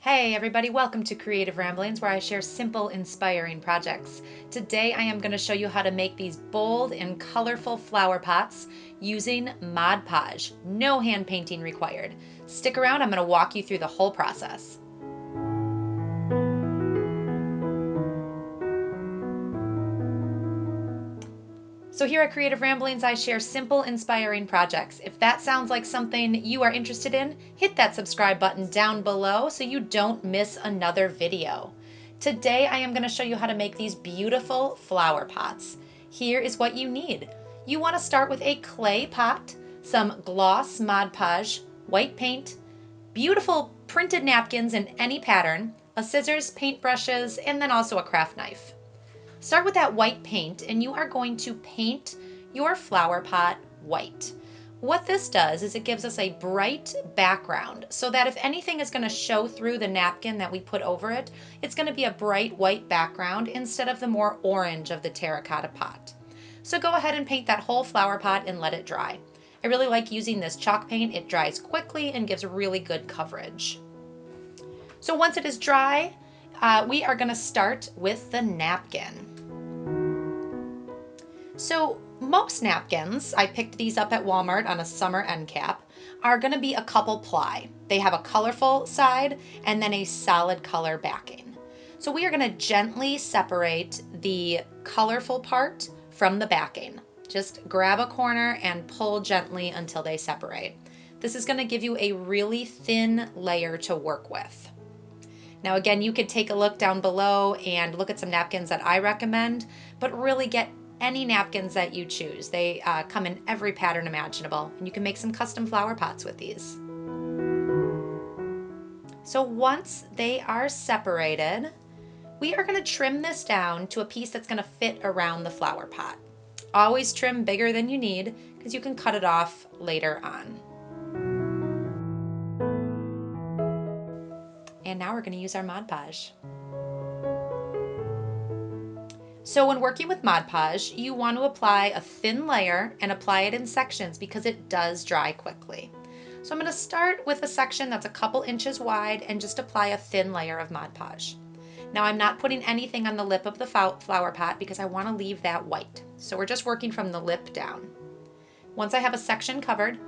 Hey everybody, welcome to Creative Ramblings, where I share simple, inspiring projects. Today I am going to show you how to make these bold and colorful flower pots using Mod Podge. No hand painting required. Stick around, I'm going to walk you through the whole process. So here at Creative Ramblings, I share simple, inspiring projects. If that sounds like something you are interested in, hit that subscribe button down below so you don't miss another video. Today, I am going to show you how to make these beautiful flower pots. Here is what you need. You want to start with a clay pot, some gloss Mod Podge, white paint, beautiful printed napkins in any pattern, a scissors, paintbrushes, and then also a craft knife. Start with that white paint and you are going to paint your flower pot white. What this does is it gives us a bright background so that if anything is going to show through the napkin that we put over it, it's going to be a bright white background instead of the more orange of the terracotta pot. So go ahead and paint that whole flower pot and let it dry. I really like using this chalk paint. It dries quickly and gives really good coverage. So once it is dry, we are going to start with the napkin. So most napkins, I picked these up at Walmart on a summer end cap, are going to be a couple ply. They have a colorful side and then a solid color backing. So we are going to gently separate the colorful part from the backing. Just grab a corner and pull gently until they separate. This is going to give you a really thin layer to work with. Now again, you could take a look down below and look at some napkins that I recommend, but really get any napkins that you choose. They come in every pattern imaginable, and you can make some custom flower pots with these. So once they are separated, we are going to trim this down to a piece that's going to fit around the flower pot. Always trim bigger than you need because you can cut it off later on. And now we're going to use our Mod Podge. So when working with Mod Podge, you want to apply a thin layer and apply it in sections because it does dry quickly. So I'm going to start with a section that's a couple inches wide and just apply a thin layer of Mod Podge. Now I'm not putting anything on the lip of the flower pot because I want to leave that white. So we're just working from the lip down. Once I have a section covered,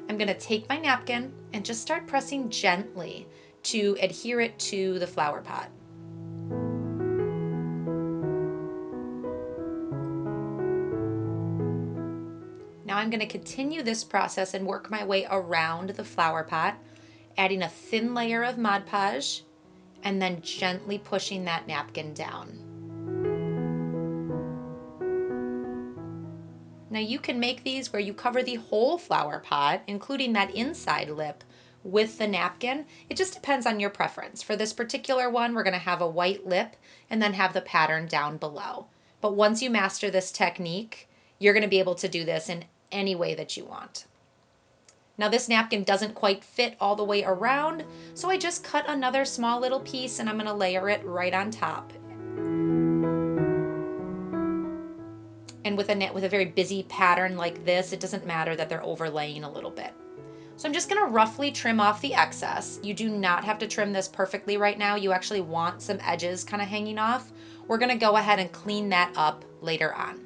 I'm going to take my napkin and just start pressing gently to adhere it to the flower pot. Now I'm going to continue this process and work my way around the flower pot, adding a thin layer of Mod Podge and then gently pushing that napkin down. Now you can make these where you cover the whole flower pot, including that inside lip, with the napkin. It just depends on your preference. For this particular one, we're going to have a white lip and then have the pattern down below. But once you master this technique, you're going to be able to do this in any way that you want. Now this napkin doesn't quite fit all the way around, so I just cut another small little piece and I'm going to layer it right on top. And with a very busy pattern like this, it doesn't matter that they're overlaying a little bit. So I'm just going to roughly trim off the excess. You do not have to trim this perfectly right now. You actually want some edges kind of hanging off. We're going to go ahead and clean that up later on.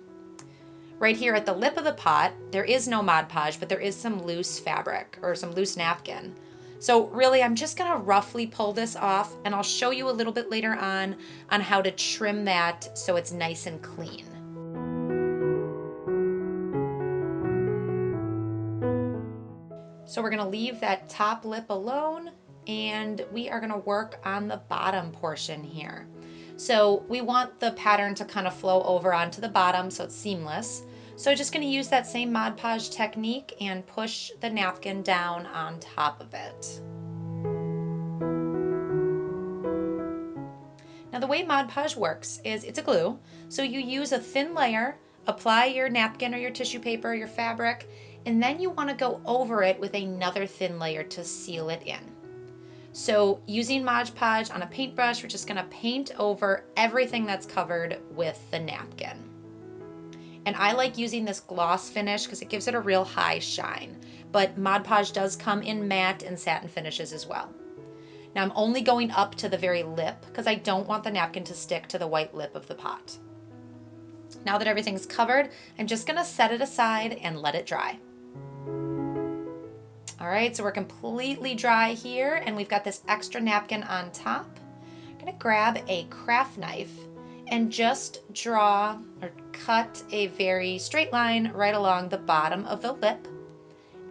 Right here at the lip of the pot, there is no Mod Podge, but there is some loose fabric or some loose napkin. So really, I'm just going to roughly pull this off, and I'll show you a little bit later on how to trim that so it's nice and clean. So we're going to leave that top lip alone, and we are going to work on the bottom portion here. So we want the pattern to kind of flow over onto the bottom so it's seamless. So I'm just going to use that same Mod Podge technique and push the napkin down on top of it. Now the way Mod Podge works is it's a glue. So you use a thin layer, apply your napkin or your tissue paper, your fabric, and then you want to go over it with another thin layer to seal it in. So using Mod Podge on a paintbrush, we're just going to paint over everything that's covered with the napkin. And I like using this gloss finish because it gives it a real high shine, but Mod Podge does come in matte and satin finishes as well. Now I'm only going up to the very lip because I don't want the napkin to stick to the white lip of the pot. Now that everything's covered, I'm just gonna set it aside and let it dry. All right, so we're completely dry here and we've got this extra napkin on top. I'm gonna grab a craft knife and just draw or cut a very straight line right along the bottom of the lip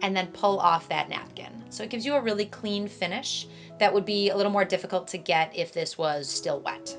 and then pull off that napkin. So it gives you a really clean finish that would be a little more difficult to get if this was still wet.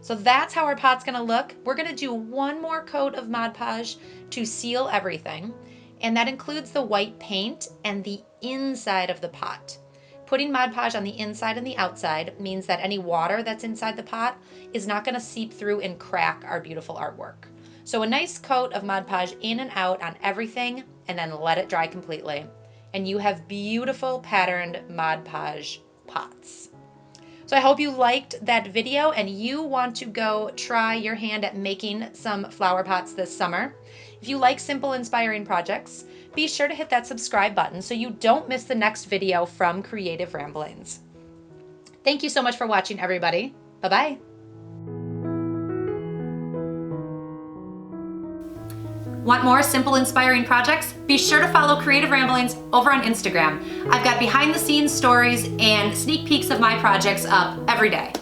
So that's how our pot's gonna look. We're gonna do one more coat of Mod Podge to seal everything, and that includes the white paint and the inside of the pot. Putting Mod Podge on the inside and the outside means that any water that's inside the pot is not gonna seep through and crack our beautiful artwork. So a nice coat of Mod Podge in and out on everything, and then let it dry completely. And you have beautiful patterned Mod Podge pots. So I hope you liked that video and you want to go try your hand at making some flower pots this summer. If you like simple, inspiring projects, be sure to hit that subscribe button so you don't miss the next video from Creative Ramblings. Thank you so much for watching, everybody. Bye-bye. Want more simple, inspiring projects? Be sure to follow Creative Ramblings over on Instagram. I've got behind the scenes stories and sneak peeks of my projects up every day.